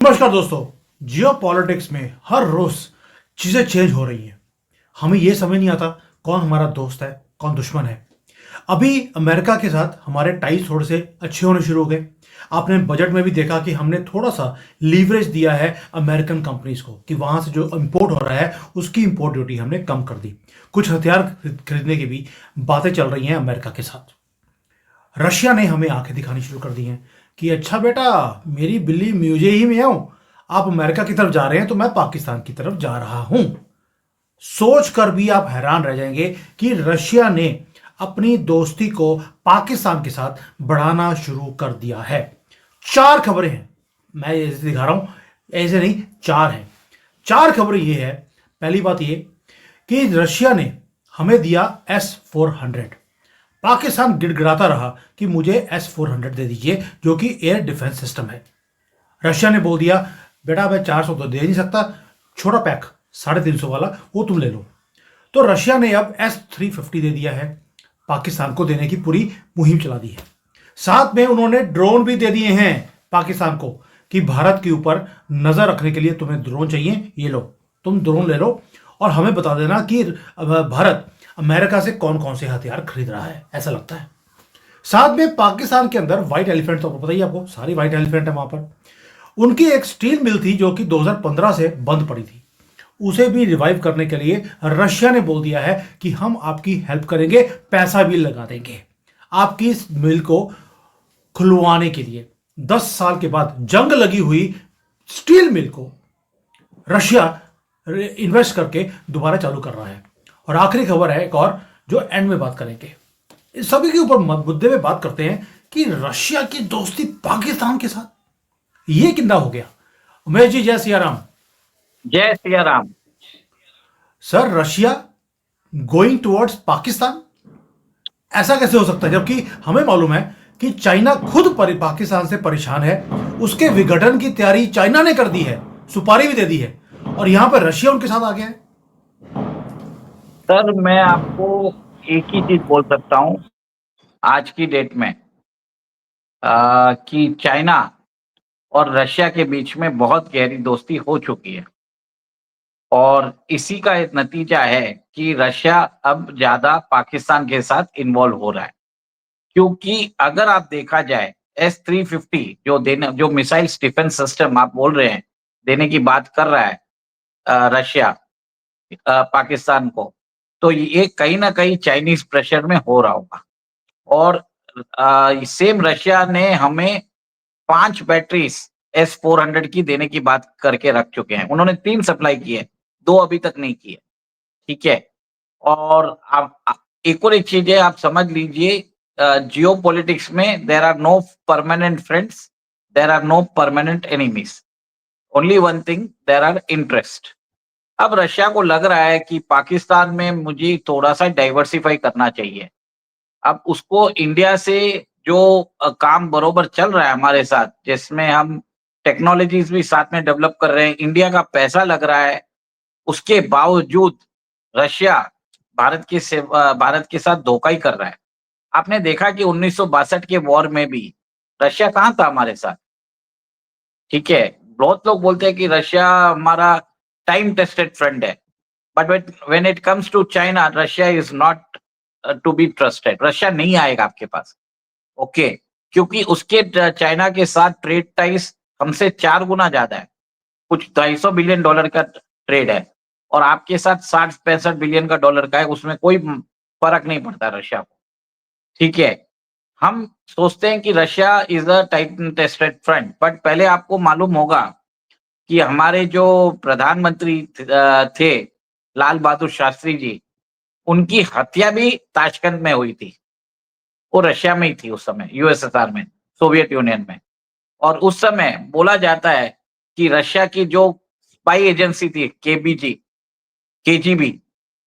नमस्कार दोस्तों। जियो पॉलिटिक्स में हर रोज चीजें चेंज हो रही हैं। हमें यह समझ नहीं आता कौन हमारा दोस्त है कौन दुश्मन है। अभी अमेरिका के साथ हमारे टाइज थोड़े से अच्छे होने शुरू हो गए। आपने बजट में भी देखा कि हमने थोड़ा सा लीवरेज दिया है अमेरिकन कंपनीज को कि वहां से जो इंपोर्ट हो रहा है उसकी इंपोर्ट ड्यूटी हमने कम कर दी। कुछ हथियार खरीदने की भी बातें चल रही हैं अमेरिका के साथ। रशिया ने हमें आंखें दिखानी शुरू कर दी हैं कि अच्छा बेटा, मेरी बिल्ली म्यूजे ही में आऊं, आप अमेरिका की तरफ जा रहे हैं तो मैं पाकिस्तान की तरफ जा रहा हूं। सोच कर भी आप हैरान रह जाएंगे कि रशिया ने अपनी दोस्ती को पाकिस्तान के साथ बढ़ाना शुरू कर दिया है। चार खबरें हैं, मैं ऐसे दिखा रहा हूं, ऐसे नहीं, चार हैं। चार खबरें ये है। पहली बात ये कि रशिया ने हमें दिया S-400। पाकिस्तान गिड़गिड़ाता रहा कि मुझे S-400 दे दीजिए जो कि एयर डिफेंस सिस्टम है। रशिया ने बोल दिया बेटा मैं 400 तो दे नहीं सकता, छोटा पैक 350 वाला वो तुम ले लो। तो रशिया ने अब S-350 दे दिया है, पाकिस्तान को देने की पूरी मुहिम चला दी है। साथ में उन्होंने ड्रोन भी दे दिए हैं पाकिस्तान को कि भारत के ऊपर नजर रखने के लिए तुम्हें ड्रोन चाहिए, ये लो, तुम ड्रोन ले लो और हमें बता देना कि भारत अमेरिका से कौन कौन से हथियार खरीद रहा है। ऐसा लगता है साथ में पाकिस्तान के अंदर व्हाइट एलिफेंट, तो पता ही आपको, सारी व्हाइट एलिफेंट है वहां पर। उनकी एक स्टील मिल थी जो कि 2015 से बंद पड़ी थी, उसे भी रिवाइव करने के लिए रशिया ने बोल दिया है कि हम आपकी हेल्प करेंगे, पैसा भी लगा देंगे आपकी इस मिल को खुलवाने के लिए। 10 साल के बाद जंग लगी हुई स्टील मिल को रशिया इन्वेस्ट करके दोबारा चालू कर रहा है। और आखिरी खबर है एक और, जो एंड में बात करेंगे। इस सभी के ऊपर मुद्दे में बात करते हैं कि रशिया की दोस्ती पाकिस्तान के साथ ये कितना हो गया। उमेश जी, जय सिया राम। जय Siya Ram. Sir, Russia going towards Pakistan, ऐसा कैसे हो सकता है जबकि हमें मालूम है कि चाइना खुद पाकिस्तान से परेशान है। उसके विघटन की तैयारी चाइना ने कर दी है, सुपारी भी दे दी है, और यहां पर रशिया उनके साथ आ गया है। सर, मैं आपको एक ही चीज बोल सकता हूं आज की डेट में, कि चाइना और रशिया के बीच में बहुत गहरी दोस्ती हो चुकी है। और इसी का एक नतीजा है कि रशिया अब ज्यादा पाकिस्तान के साथ इन्वॉल्व हो रहा है। क्योंकि अगर आप देखा जाए, S-350 जो मिसाइल डिफेंस सिस्टम आप बोल रहे हैं, देने की बात कर रहा है रशिया पाकिस्तान को, तो ये कहीं ना कहीं चाइनीज प्रेशर में हो रहा होगा। और सेम रशिया ने हमें 5 बैटरीज S-400 की देने की बात करके रख चुके हैं। उन्होंने 3 सप्लाई की है, 2 अभी तक नहीं की है। ठीक है। और एक और एक चीज है, आप समझ लीजिए, जियो पॉलिटिक्स में there are no permanent friends, there are no permanent enemies, only one thing, there are interest. अब रशिया को लग रहा है कि पाकिस्तान में मुझे थोड़ा सा डाइवर्सिफाई करना चाहिए। अब उसको इंडिया से जो काम बरोबर चल रहा है हमारे साथ, जिसमें हम टेक्नोलॉजीज भी साथ में डेवलप कर रहे हैं, इंडिया का पैसा लग रहा है, उसके बावजूद रशिया भारत के साथ धोखा ही कर रहा है। आपने देखा कि 1962 के वॉर में भी रशिया कहाँ था हमारे साथ। ठीक है। बहुत लोग बोलते हैं कि रशिया हमारा टाइम टेस्टेड फ्रेंड है, but when it comes to China, Russia is not to be trusted. Russia नहीं आएगा आपके पास। ओके। क्योंकि उसके चाइना के साथ ट्रेड टाइस हमसे 4 गुना ज्यादा है। कुछ $250 बिलियन का ट्रेड है, और आपके साथ 60-65 बिलियन का डॉलर का है। उसमें कोई फर्क नहीं पड़ता रशिया को। ठीक है। हम सोचते हैं कि Russia is a Titan tested friend, but पहले आपको मालूम होगा कि हमारे जो प्रधानमंत्री थे, लाल बहादुर शास्त्री जी, उनकी हत्या भी ताशकंद में हुई थी। वो रशिया में ही थी उस समय, यूएसएसआर में, सोवियत यूनियन में। और उस समय बोला जाता है कि रशिया की जो स्पाई एजेंसी थी, केजीबी,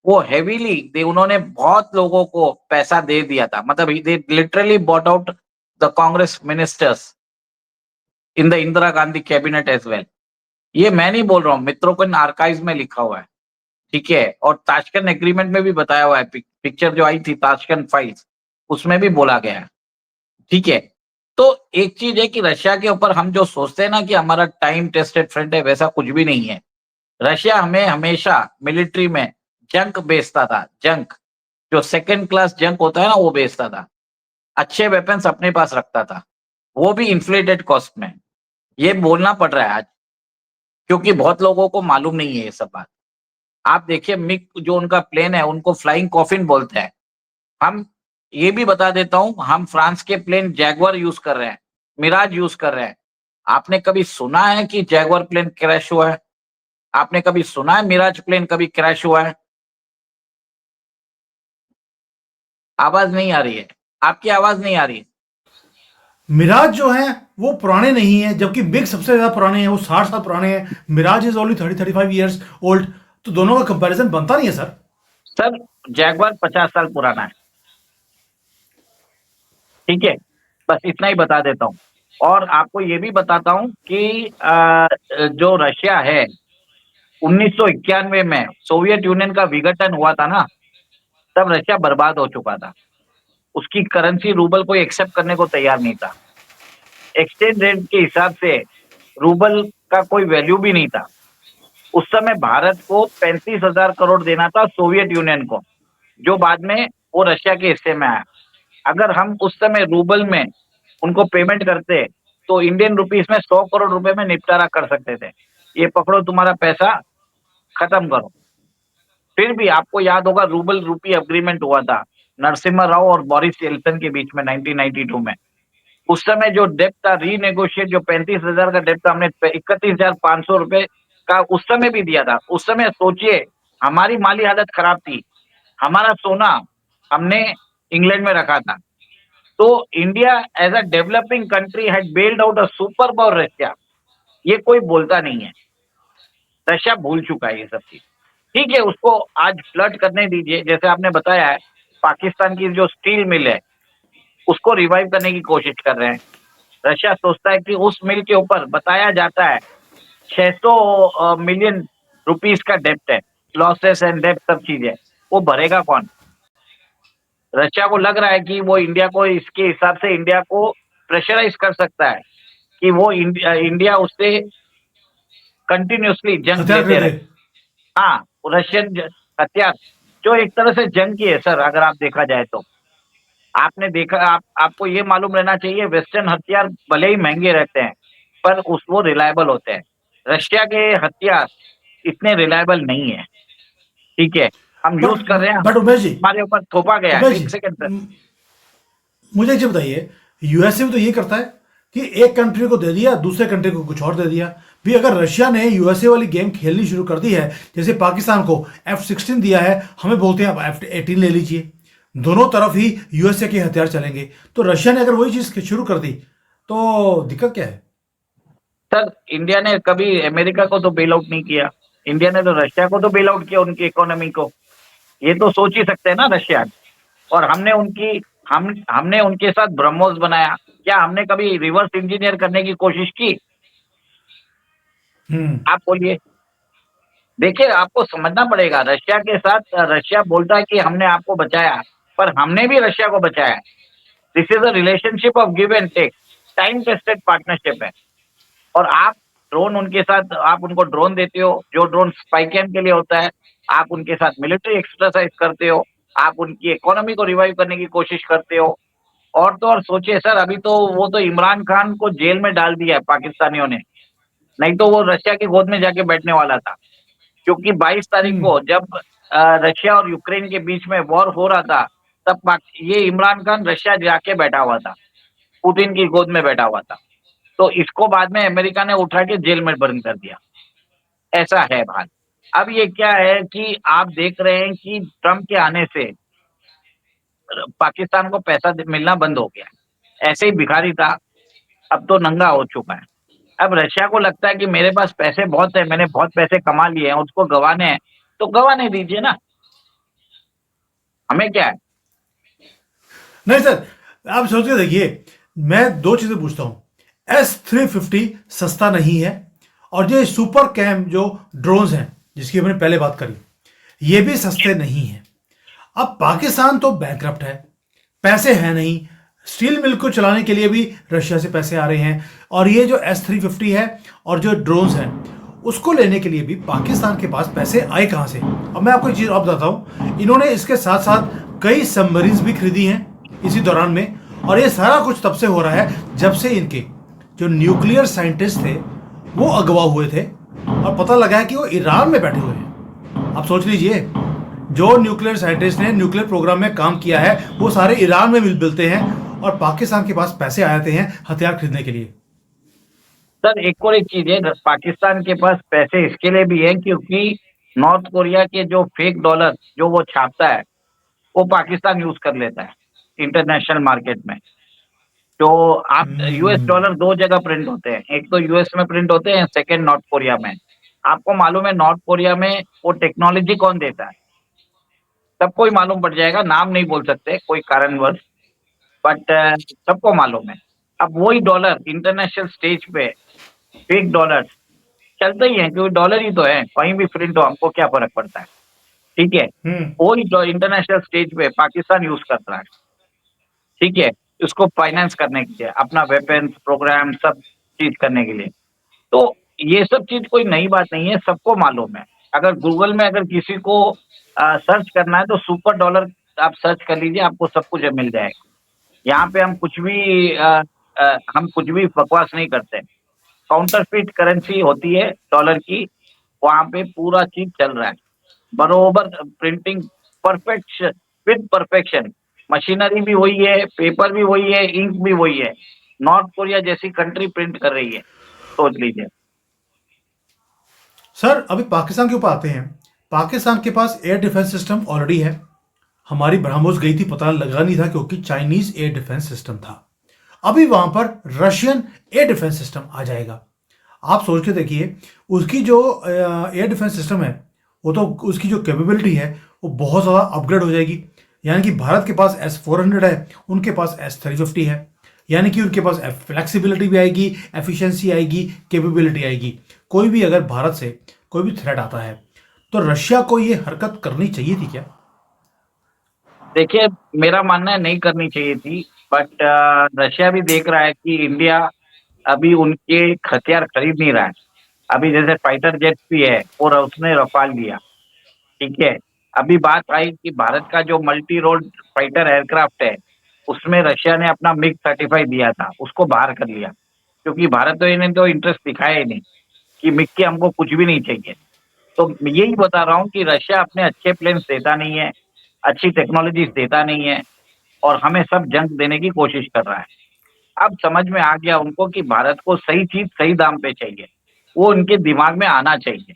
वो हेवीली उन्होंने बहुत लोगों को पैसा दे दिया था। मतलब they literally bought out the Congress ministers in the Indira Gandhi cabinet as well. ये मैं नहीं बोल रहा हूँ, मित्रों को आर्काइव में लिखा हुआ है। ठीक है। और ताशकंद एग्रीमेंट में भी बताया हुआ है, पिक्चर जो आई थी ताशकंद फाइल्स, उसमें भी बोला गया है। ठीक है। तो एक चीज है कि रशिया के ऊपर हम जो सोचते हैं ना कि हमारा टाइम टेस्टेड फ्रेंड है, वैसा कुछ भी नहीं है। रशिया हमें हमेशा मिलिट्री में जंक बेचता था, जंक, जो सेकंड क्लास जंक होता है ना, वो बेचता था। अच्छे वेपन्स अपने पास रखता था, वो भी इन्फ्लेटेड कॉस्ट में। ये बोलना पड़ रहा है आज, क्योंकि बहुत लोगों को मालूम नहीं है ये सब बात। आप देखिए मिग जो उनका प्लेन है, उनको फ्लाइंग कॉफिन बोलते हैं। हम ये भी बता देता हूं, हम फ्रांस के प्लेन जैगुआर यूज कर रहे हैं, मिराज यूज कर रहे हैं। आपने कभी सुना है कि जैगुआर प्लेन क्रैश हुआ है? आपने कभी सुना है मिराज प्लेन कभी क्रैश हुआ है? आवाज नहीं आ रही है, आपकी आवाज नहीं आ रही है। मिराज जो है वो पुराने नहीं है, जबकि बिग सबसे ज्यादा पुराने हैं, वो 60 साल पुराने हैं। Mirage is only 35 years old. तो दोनों का कंपैरिजन बनता नहीं है सर। सर, जैगुआर 50 साल पुराना है, ठीक है। बस इतना ही बता देता हूँ। और आपको ये भी बताता हूँ कि जो रशिया है, 1991 में सोवियत यूनियन का विघटन हुआ था ना, तब रशिया बर्बाद हो चुका था। उसकी करेंसी रूबल कोई एक्सेप्ट करने को तैयार नहीं था। एक्सचेंज रेट के हिसाब से रूबल का कोई वैल्यू भी नहीं था। उस समय भारत को 35,000 करोड़ देना था सोवियत यूनियन को, जो बाद में वो रशिया के हिस्से में आया। अगर हम उस समय रूबल में उनको पेमेंट करते, तो इंडियन रुपीस में 100 करोड़ रुपए में निपटारा कर सकते थे। ये पकड़ो तुम्हारा पैसा, खत्म करो। फिर भी आपको याद होगा रूबल रूपी एग्रीमेंट हुआ था नरसिम्हा राव और बोरिस येल्तसिन के बीच में 1992 में। उस समय जो डेप्ट था रीनेगोशिएट, जो 35,000 का डेप्ट था, हमने 31,500 रुपए का उस समय भी दिया था। उस समय सोचिए, हमारी माली हालत खराब थी। हमारा सोना हमने इंग्लैंड में रखा था। तो India as a developing country had bailed out a super power Russia. ये कोई बोलता नहीं है। रशिया भूल चुका है ये सब चीज। ठीक है, उसको आज फ्लर्ट करने दीजिए। जैसे आपने बताया है, पाकिस्तान की जो स्टील मिल है, उसको रिवाइव करने की कोशिश कर रहे हैं। रशिया सोचता है कि उस मिल के ऊपर बताया जाता है 600 मिलियन रुपीस का डेप्ट है, लॉसेस एंड डेप्ट सब चीज है। वो भरेगा कौन? रशिया को लग रहा है कि वो इंडिया को, इसके हिसाब से इंडिया को प्रेशराइज कर सकता है कि वो इंडिया उससे कंटिन्यूसली जंग हथियार लेते खरीदे। रहे। हाँ, रशियन हथियार, जो एक तरह से जंग की है सर, अगर आप देखा जाए तो। आपने देखा, आपको ये मालूम रहना चाहिए, वेस्टर्न हथियार भले ही महंगे रहते हैं, पर वो रिलायबल होते हैं। रशिया के हथियार इतने रिलायबल नहीं है। ठीक है, हम बट यूज कर रहे हैं, बट उमेश जी, हमारे ऊपर थोपा गया है। उमेश जी, एक सेकंड सर। मुझे एक चीज बताइए। यूएसए में तो ये करता है कि एक कंट्री को दे दिया, दूसरे कंट्री को कुछ और दे दिया। भी अगर रशिया ने यूएसए वाली गेम खेलनी शुरू कर दी है, जैसे पाकिस्तान को F-16 दिया है, हमें बोलते हैं आप F-18 ले लीजिए, दोनों तरफ ही यूएसए के हथियार चलेंगे। तो रशिया ने अगर वही चीज शुरू कर दी, तो दिक्कत क्या है? सर, इंडिया ने कभी अमेरिका को तो बेल आउट नहीं किया। इंडिया ने तो रशिया को तो बेल आउट किया, उनकी इकोनॉमी को। ये तो सोच ही सकते हैं ना रशिया। और हमने उनके साथ ब्रह्मोस बनाया। क्या हमने कभी रिवर्स इंजीनियर करने की कोशिश की? हम्म। आप बोलिए। देखिए, आपको समझना पड़ेगा, रशिया के साथ रशिया बोलता है कि हमने आपको बचाया, पर हमने भी रशिया को बचाया। This is a relationship of give and take, time tested partnership है। और आप ड्रोन उनके साथ, आप उनको ड्रोन देते हो, जो ड्रोन स्पाई कैम के लिए होता है। आप उनके साथ मिलिट्री एक्सरसाइज करते हो। आप उनकी इकोनॉमी को रिवाइव करने की कोशिश करते हो। और तो और सोचिए सर, अभी तो वो तो इमरान खान को जेल में डाल दिया है पाकिस्तानियों ने। नहीं तो वो रशिया की गोद में जाके बैठने वाला था। क्योंकि 22 तारीख हम्म। को जब रशिया और यूक्रेन के बीच में वॉर हो रहा था, तब ये इमरान खान रशिया जाके बैठा हुआ था, पुतिन की गोद में बैठा हुआ था। तो इसको बाद में अमेरिका ने उठा के जेल में बंद कर दिया। ऐसा है बात। अब ये क्या है कि आप देख रहे हैं कि ट्रम्प के आने से पाकिस्तान को पैसा मिलना बंद हो गया। ऐसे ही भिखारी था, अब तो नंगा हो चुका है। अब रशिया को लगता है कि मेरे पास पैसे बहुत है, मैंने बहुत पैसे कमा लिए हैं, उसको गंवाने हैं, तो गंवाने दीजिए ना, हमें क्या है। नहीं सर, आप सोच के देखिए। मैं दो चीजें पूछता हूं। S-350 सस्ता नहीं है, और जो सुपर कैम जो ड्रोन्स हैं, जिसकी हमने पहले बात करी, ये भी सस्ते नहीं हैं। अब पाकिस्तान तो बैंकरप्ट है, पैसे हैं नहीं, स्टील मिल को चलाने के लिए भी रशिया से पैसे आ रहे हैं। और ये जो S-350 है और जो ड्रोन्स हैं उसको लेने के लिए भी पाकिस्तान के पास पैसे आए कहाँ से। अब मैं आपको एक चीज़ और बताता हूँ, इन्होंने इसके साथ साथ कई सबमरीन्स भी खरीदी हैं इसी दौरान में। और ये सारा कुछ तब से हो रहा है जब से इनके जो न्यूक्लियर साइंटिस्ट थे वो अगवा हुए थे और पता लगा है कि वो ईरान में बैठे हुए हैं। आप सोच लीजिए, जो न्यूक्लियर साइंटिस्ट ने न्यूक्लियर प्रोग्राम में काम किया है वो सारे ईरान में मिलते हैं और पाकिस्तान के पास पैसे आते हैं हथियार खरीदने के लिए। सर एक और एक चीज है, पाकिस्तान के पास पैसे इसके लिए भी है क्योंकि नॉर्थ कोरिया के जो फेक डॉलर जो वो छापता है वो पाकिस्तान यूज कर लेता है इंटरनेशनल मार्केट में। तो आप यूएस हम्म। डॉलर दो जगह प्रिंट होते हैं, एक तो यूएस में प्रिंट होते हैं, सेकंड नॉर्थ कोरिया में। आपको मालूम है नॉर्थ कोरिया में वो टेक्नोलॉजी कौन देता है? सबको ही मालूम पड़ जाएगा, नाम नहीं बोल सकते कोई कारणवश, बट सबको मालूम है। अब वही डॉलर इंटरनेशनल स्टेज पे फेक डॉलर चलते ही है क्योंकि डॉलर ही तो है, कहीं भी प्रिंट हो हमको क्या फर्क पड़ता है। ठीक है, हम्म। वही इंटरनेशनल स्टेज पे पाकिस्तान यूज कर रहा है। ठीक है, उसको फाइनेंस करने के लिए, अपना वेपन्स प्रोग्राम सब चीज करने के लिए। तो ये सब चीज कोई नई बात नहीं है, सबको मालूम है। अगर गूगल में अगर किसी को सर्च करना है तो सुपर डॉलर आप सर्च कर लीजिए, आपको सब कुछ मिल जाएगा। यहाँ पे हम कुछ भी बकवास नहीं करते। काउंटरफिट करेंसी होती है डॉलर की, वहाँ पे पूरा चीज चल रहा है बरोबर, printing perfect with perfection. Machinery भी वही है, पेपर भी वही है, इंक भी वही है। नॉर्थ कोरिया जैसी कंट्री प्रिंट कर रही है, सोच लीजिए। सर अभी पाकिस्तान के ऊपर आते हैं। पाकिस्तान के पास एयर डिफेंस सिस्टम ऑलरेडी है। हमारी ब्रह्मोस गई थी, पता लगा नहीं था क्योंकि चाइनीज एयर डिफेंस सिस्टम था। अभी वहां पर रशियन एयर डिफेंस सिस्टम आ जाएगा। आप सोच के देखिए, उसकी जो एयर डिफेंस सिस्टम है वो तो उसकी जो कैपेबिलिटी है वो बहुत ज़्यादा अपग्रेड हो जाएगी। यानी कि भारत के पास S-400 है, उनके पास S-350 है। यानी कि उनके पास फ्लेक्सिबिलिटी भी आएगी, एफिशिएंसी आएगी, कैपेबिलिटी आएगी। कोई भी अगर भारत से कोई भी थ्रेट आता है तो रशिया को ये हरकत करनी चाहिए थी क्या? देखिए, मेरा मानना है नहीं करनी चाहिए थी, बट रशिया भी देख रहा है कि इंडिया अभी उनके हथियार खरीद नहीं रहा है। अभी जैसे फाइटर जेट भी है और उसने रफाल लिया। ठीक है, अभी बात आई कि भारत का जो मल्टी रोल फाइटर एयरक्राफ्ट है उसमें रशिया ने अपना मिग 35 दिया था, उसको बाहर कर लिया क्योंकि भारत तो इन्हें तो इंटरेस्ट दिखाया ही नहीं कि मिग के हमको कुछ भी नहीं चाहिए। तो यही बता रहा हूँ कि रशिया अपने अच्छे प्लेन्स देता नहीं है, अच्छी टेक्नोलॉजीज देता नहीं है, और हमें सब जंक देने की कोशिश कर रहा है। अब समझ में आ गया उनको कि भारत को सही चीज सही दाम पे चाहिए, वो उनके दिमाग में आना चाहिए।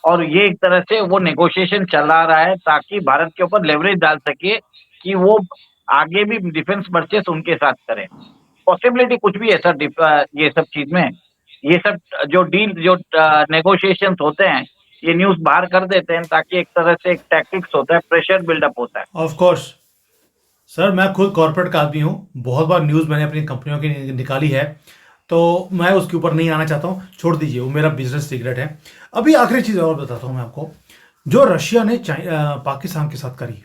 और ये एक तरह से वो नेगोशिएशन चला रहा है ताकि भारत के ऊपर लेवरेज डाल सके कि वो आगे भी डिफेंस परचेस उनके साथ करे। पॉसिबिलिटी कुछ भी है सर, ये सब चीज में, ये सब जो डील जो नेगोशिएशंस होते हैं, ये न्यूज बाहर कर देते हैं ताकि एक तरह से एक टैक्टिक्स होता है, प्रेशर बिल्डअप होता है। Of course. सर मैं खुद कॉर्पोरेट का आदमी हूँ, बहुत बार न्यूज़ मैंने अपनी कंपनियों की निकाली है। तो मैं उसके ऊपर नहीं आना चाहता हूँ, छोड़ दीजिए, वो मेरा बिजनेस सीक्रेट है। अभी आखिरी चीज़ और बताता हूँ मैं आपको। जो रशिया ने पाकिस्तान के साथ करी,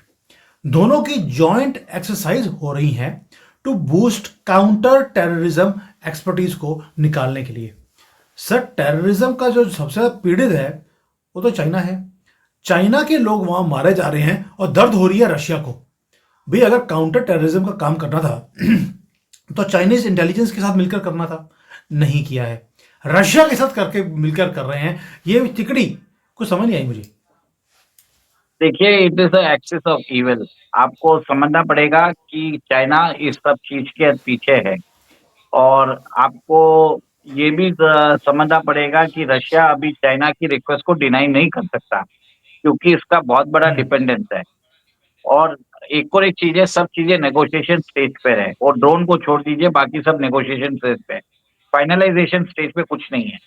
दोनों की जॉइंट एक्सरसाइज हो रही है to boost counter terrorism expertise को निकालने के लिए। सर टेररिज्म का जो सबसे ज्यादा पीड़ित है वो तो चाइना है। चाइना के लोग वहां मारे जा रहे हैं और दर्द हो रही है रशिया को। भाई अगर काउंटर टेररिज्म का काम करना था तो चाइनीज इंटेलिजेंस के साथ मिलकर करना था, नहीं किया है, रशिया के साथ करके मिलकर कर रहे हैं। ये तिकड़ी कुछ समझ नहीं आई मुझे। देखिए, it is axis of evil. आपको समझना पड़ेगा कि चाइना इस सब चीज के पीछे है, और आपको ये भी समझना पड़ेगा कि रशिया अभी चाइना की रिक्वेस्ट को डिनाई नहीं कर सकता क्योंकि इसका बहुत बड़ा हम्म। डिपेंडेंस है। और एक चीज है, सब चीजें नेगोशिएशन स्टेज पे है, और ड्रोन को छोड़ दीजिए, बाकी सब नेगोशिएशन स्टेज पे है। फाइनलाइजेशन स्टेज पे कुछ नहीं है।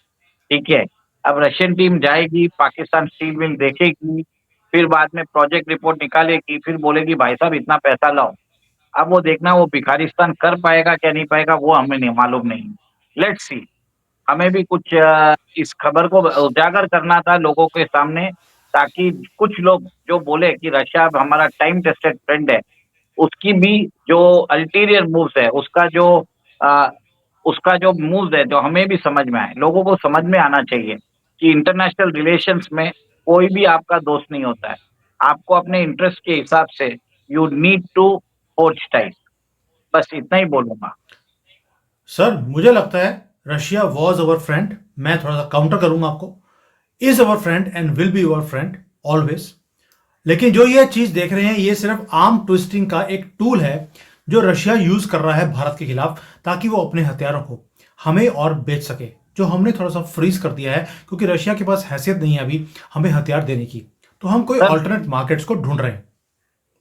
ठीक है, अब रशियन टीम जाएगी, पाकिस्तान स्टील मिल देखेगी, फिर बाद में प्रोजेक्ट रिपोर्ट निकालेगी, फिर बोलेगी भाई साहब इतना पैसा लाओ। अब वो देखना वो भिखारिस्तान कर पाएगा क्या नहीं पाएगा, वो हमें नहीं मालूम नहीं। Let's see. हमें भी कुछ इस खबर को उजागर करना था लोगों के सामने, ताकि कुछ लोग जो बोले कि रशिया अब हमारा टाइम टेस्टेड फ्रेंड है, उसकी भी जो अल्टीरियर मूव्स है, उसका जो मूव्स है, जो हमें भी समझ में आए, लोगों को समझ में आना चाहिए कि इंटरनेशनल रिलेशंस में कोई भी आपका दोस्त नहीं होता है। आपको अपने इंटरेस्ट के हिसाब से you need to forge ties. बस इतना ही बोलूंगा। सर मुझे लगता है रशिया वॉज अवर फ्रेंड, मैं थोड़ा सा काउंटर करूंगा आपको, is our friend and will be our friend always. लेकिन जो ये चीज देख रहे हैं ये सिर्फ आर्म ट्विस्टिंग का एक टूल है जो रशिया यूज कर रहा है भारत के खिलाफ, ताकि वो अपने हथियारों को हमें और बेच सके, जो हमने थोड़ा सा फ्रीज कर दिया है क्योंकि रशिया के पास हैसियत नहीं है अभी हमें हथियार देने की। तो हम कोई सर ऑल्टरनेट मार्केट्स को ढूंढ रहे हैं।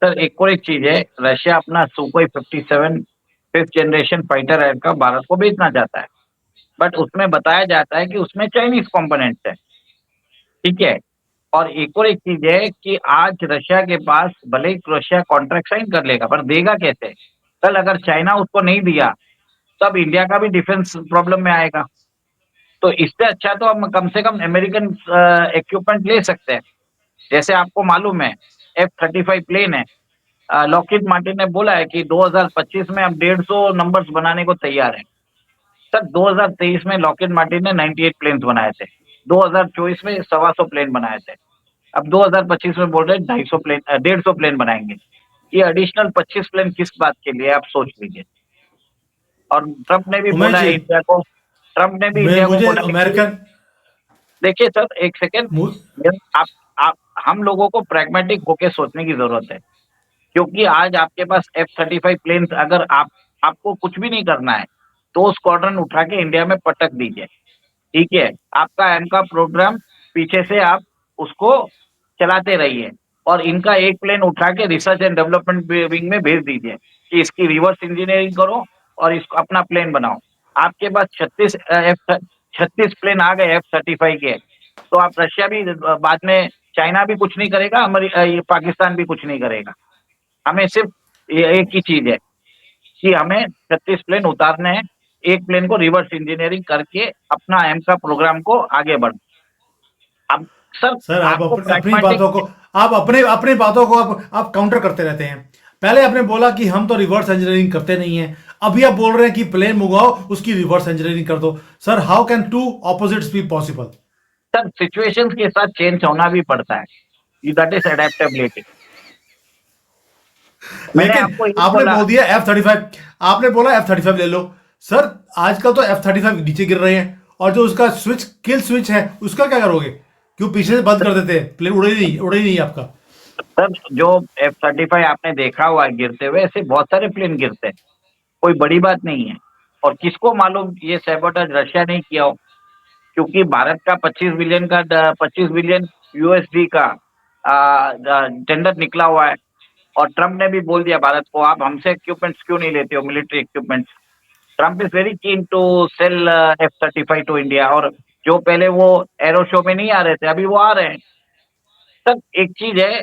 सर एक और एक चीज है, रशिया अपना सुकोई 57 fifth generation fighter aircraft Bharat को बेचना चाहता है, बट उसमें बताया जाता है कि उसमें चाइनीज कंपोनेंट्स है। ठीक है। और एक और एक चीज है कि आज रशिया के पास भले ही रशिया कॉन्ट्रैक्ट साइन कर लेगा, पर देगा कैसे? कल अगर चाइना उसको नहीं दिया, तब इंडिया का भी डिफेंस प्रॉब्लम में आएगा। तो इससे अच्छा तो हम कम से कम अमेरिकन इक्विपमेंट ले सकते हैं। जैसे आपको मालूम है, F-35 प्लेन है। लॉकहीड मार्टिन ने बोला है कि 2025 में हम 150 नंबर्स बनाने को तैयार हैं। सर 2023 में लॉकहीड मार्टिन ने 98 प्लेन्स बनाए थे, 2024 में 125 प्लेन बनाए थे। अब 2025 में बोल रहे हैं 150 प्लेन बनाएंगे। ये एडिशनल 25 प्लेन किस बात के लिए, आप सोच लीजिए। और ट्रंप ने भी उमेश बोला जी, है इंडिया को, ट्रंप ने भी इंडिया को मुझे बोला है कि अमेरिकन देखिए सर, एक सेकेंड। आप आप हम लोगों को प्रैग्मेटिक होके सोचने की जरूरत है, क्योंकि आज आपके पास F-35 प्लेन, अगर आपको कुछ भी नहीं करना है, तो स्क्वाड्रन उठा के इंडिया में पटक दीजिए। ठीक है, आपका एम का प्रोग्राम पीछे से आप उसको चलाते रहिए, और इनका एक प्लेन उठा के रिसर्च एंड डेवलपमेंट विंग में भेज दीजिए कि इसकी रिवर्स इंजीनियरिंग करो और इसको अपना प्लेन बनाओ। आपके पास 36 प्लेन आ गए F-35 के, तो आप रशिया भी बाद में, चाइना भी कुछ नहीं करेगा, ये पाकिस्तान भी कुछ नहीं करेगा। हमें सिर्फ ये एक ही चीज है कि हमें 36 प्लेन उतारने हैं, एक प्लेन को रिवर्स इंजीनियरिंग करके अपना एम का प्रोग्राम को आगे बढ़। अब सर, सर आप आपको अपनी प्रैग्मेटिक, बातों को, आप अपने अपनी बातों को आप काउंटर करते रहते हैं। पहले आपने बोला कि हम तो रिवर्स इंजीनियरिंग करते नहीं हैं, अभी आप बोल रहे हैं कि प्लेन मंगाओ उसकी रिवर्स इंजीनियरिंग कर दो। Sir how can two opposites be possible? Sir situations के साथ चेंज होना भी पड़ता है, दैट इज एडेप्टेबिलिटी। मैंने लेकिन आपको ये आपने बोला। बोल दिया F-35, आपने बोला F-35 ले लो। सर आजकल तो F-35 नीचे गिर रहे हैं, और जो उसका स्विच, किल स्विच है, उसका क्या करोगे? क्यों पीछे से बंद कर देते हैं, प्लेन उड़े ही नहीं आपका। सर जो F-35 आपने देखा हुआ है गिरते हुए, ऐसे बहुत सारे प्लेन गिरते हैं, कोई बड़ी बात नहीं है। और किसको मालूम ये सैबोटेज रशिया ने किया हो, क्योंकि भारत का 25 बिलियन यूएसडी का टेंडर निकला हुआ है। और ट्रम्प ने भी बोल दिया भारत को, आप हमसे इक्विपमेंट्स क्यों नहीं लेते हो, military equipments. Trump is very keen to sell F-35 to India. और जो पहले वो एरो शो में नहीं आ रहे थे, अभी वो आ रहे हैं। सर एक चीज है,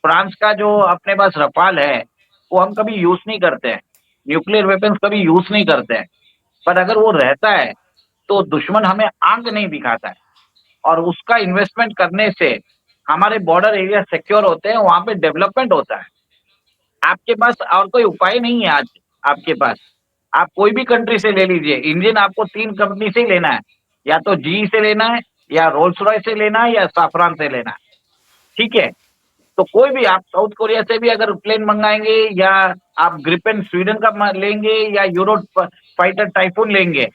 फ्रांस का जो अपने पास रफाल है, वो हम कभी यूज नहीं करते हैं, न्यूक्लियर वेपन्स कभी यूज नहीं करते हैं। पर अगर वो रहता है, तो दुश्मन हमें आंख नहीं दिखाता है। और उसका इन्वेस्टमेंट करने से हमारे बॉर्डर एरिया सिक्योर होते हैं, वहां पे डेवलपमेंट होता है। आपके पास और कोई उपाय नहीं है आज। आपके पास, आप कोई भी कंट्री से ले लीजिए, इंजन आपको 3 कंपनी से ही लेना है, या तो GE से लेना है, या रोल्स रॉयस से लेना है, या साफरान से लेना है। ठीक है। तो कोई भी, आप साउथ कोरिया से भी अगर प्लेन मंगाएंगे, या आप ग्रिपेन स्वीडन का लेंगे, या यूरो फाइटर टाइफून लेंगे,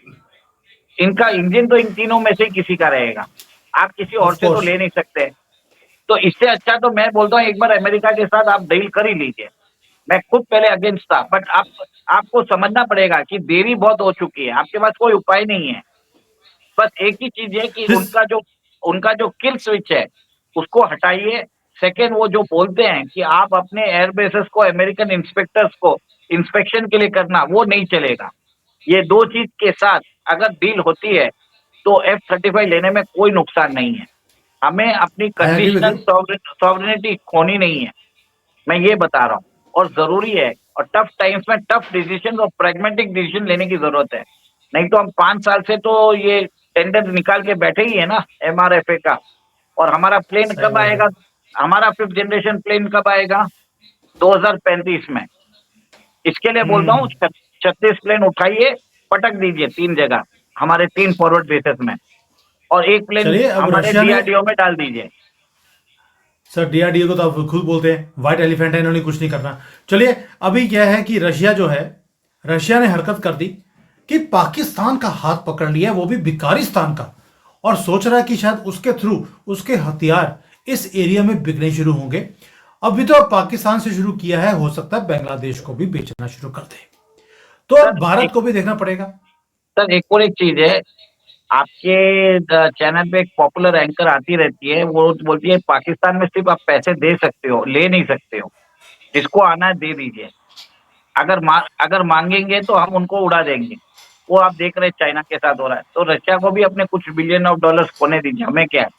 इनका इंजन तो इन तीनों में से ही किसी का रहेगा। आप किसी और ऑफ से तो कोर्स। ले नहीं सकते। तो इससे अच्छा तो मैं बोलता हूँ, एक बार अमेरिका के साथ आप डील कर ही लीजिए। मैं खुद पहले अगेंस्ट था, बट आपको समझना पड़ेगा कि देरी बहुत हो चुकी है, आपके पास कोई उपाय नहीं है। बस एक ही चीज है कि दिस उनका जो किल स्विच है, उसको हटाइए। सेकेंड, वो जो बोलते हैं कि आप अपने एयरबेसेस को, अमेरिकन इंस्पेक्टर्स को इंस्पेक्शन के लिए करना, वो नहीं चलेगा। ये दो चीज के साथ अगर डील होती है, तो F-35 लेने में कोई नुकसान नहीं है। हमें अपनी I agree with conditional you. Sovereignty खोनी नहीं है, मैं ये बता रहा हूँ। और जरूरी है, और टफ टाइम्स में टफ डिसीजन और प्रैग्मेटिक डिसीजन लेने की जरूरत है। नहीं तो हम 5 साल से तो ये टेंडर निकाल के बैठे ही है ना, MRFA का। और हमारा प्लेन सही कब बात है। आएगा? हमारा 5th जनरेशन प्लेन कब आएगा? 2035 में। इसके लिए बोलता हूँ 36 प्लेन उठाइए, पटक दीजिए 3 जगह हमारे 3 फॉरवर्ड बेसेस में, और 1 प्लेन चलिए अब हमारे रशिया ने, डीआरडीओ में डाल दीजिए। सर डीआरडीओ को तो आप खुद बोलते हैं व्हाइट एलिफेंट है, इन्होंने कुछ नहीं करना। चलिए अभी क्या है कि रशिया जो है, रशिया ने हरकत कर दी कि पाकिस्तान का हाथ पकड़ लिया, वो भी भिखारिस्तान का, और सोच रहा है कि शायद उसके थ्रू उसके हथियार इस एरिया में बिकने शुरू होंगे। अभी तो पाकिस्तान से शुरू किया है, हो सकता है बांग्लादेश को भी बेचना शुरू कर दे, तो अब सर भारत एक को भी देखना पड़ेगा। सर एक और एक चीज है, आपके चैनल पे एक पॉपुलर एंकर आती रहती है, वो बोलती है पाकिस्तान में सिर्फ आप पैसे दे सकते हो, ले नहीं सकते हो, जिसको आना है दे दीजिए, अगर मांगेंगे तो हम उनको उड़ा देंगे। वो आप देख रहे हैं चाइना के साथ हो रहा है, तो रशिया को भी अपने कुछ बिलियन ऑफ डॉलर्स खोने दीजिए, हमें क्या है।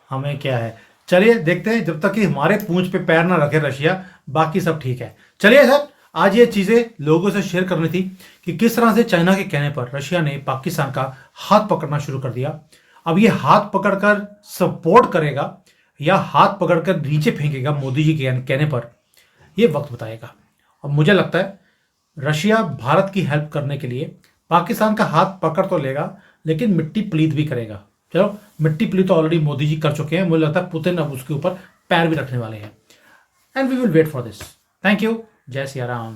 हमें क्या है, चलिए देखते हैं, जब तक कि हमारे पूंछ पे पैर ना रखे रशिया, बाकी सब ठीक है। चलिए सर, आज ये चीजें लोगों से शेयर करनी थी कि किस तरह से चाइना के कहने पर रशिया ने पाकिस्तान का हाथ पकड़ना शुरू कर दिया। अब ये हाथ पकड़कर सपोर्ट करेगा या हाथ पकड़कर नीचे फेंकेगा मोदी जी के कहने पर, ये वक्त बताएगा। अब मुझे लगता है रशिया भारत की हेल्प करने के लिए पाकिस्तान का हाथ पकड़ तो लेगा, लेकिन मिट्टी प्लीत भी करेगा। चलो, मिट्टी प्लीत तो ऑलरेडी मोदी जी कर चुके हैं, मुझे लगता है पुतिन अब उसके ऊपर पैर भी रखने वाले हैं। And we will wait for this. Thank you. जय सिया राम।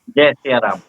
जय सिया राम।